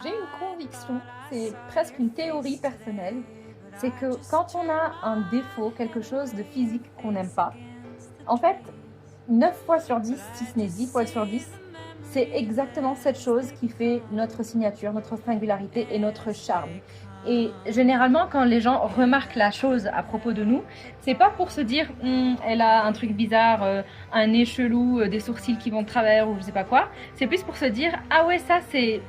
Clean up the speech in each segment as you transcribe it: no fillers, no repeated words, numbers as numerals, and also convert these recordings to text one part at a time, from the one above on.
J'ai une conviction, c'est presque une théorie personnelle, c'est que quand on a un défaut, quelque chose de physique qu'on n'aime pas, en fait, 9 fois sur 10, si ce n'est 10 fois sur 10, c'est exactement cette chose qui fait notre signature, notre singularité et notre charme. Et généralement, quand les gens remarquent la chose à propos de nous, c'est pas pour se dire elle a un truc bizarre, un nez chelou, des sourcils qui vont de travers ou je sais pas quoi. C'est plus pour se dire ah ouais, ça c'est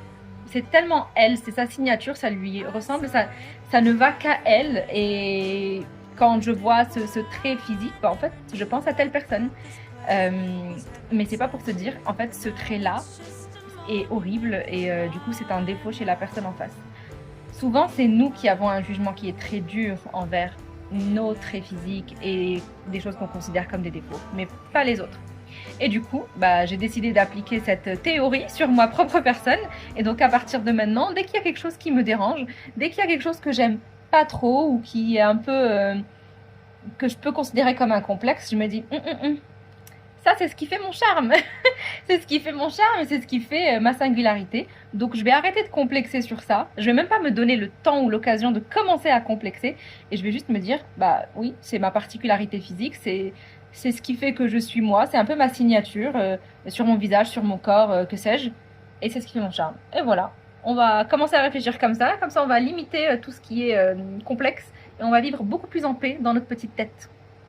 tellement elle, c'est sa signature, ça lui ressemble, ça ne va qu'à elle. Et quand je vois ce trait physique, bah, en fait, je pense à telle personne. Euh, mais c'est pas pour se dire, en fait, ce trait-là est horrible et du coup, c'est un défaut chez la personne en face. Souvent, c'est nous qui avons un jugement qui est très dur envers nos traits physiques et des choses qu'on considère comme des défauts, mais pas les autres. Et du coup, bah, j'ai décidé d'appliquer cette théorie sur ma propre personne. Et donc, à partir de maintenant, dès qu'il y a quelque chose qui me dérange, dès qu'il y a quelque chose que j'aime pas trop ou qui est un peu que je peux considérer comme un complexe, je me dis ça, c'est ce qui fait mon charme. C'est ce qui fait mon charme et c'est ce qui fait ma singularité. Donc, je vais arrêter de complexer sur ça. Je vais même pas me donner le temps ou l'occasion de commencer à complexer. Et je vais juste me dire, bah oui, c'est ma particularité physique, c'est ce qui fait que je suis moi. C'est un peu ma signature sur mon visage, sur mon corps, que sais-je. Et c'est ce qui fait mon charme. Et voilà. On va commencer à réfléchir comme ça on va limiter tout ce qui est complexe et on va vivre beaucoup plus en paix dans notre petite tête.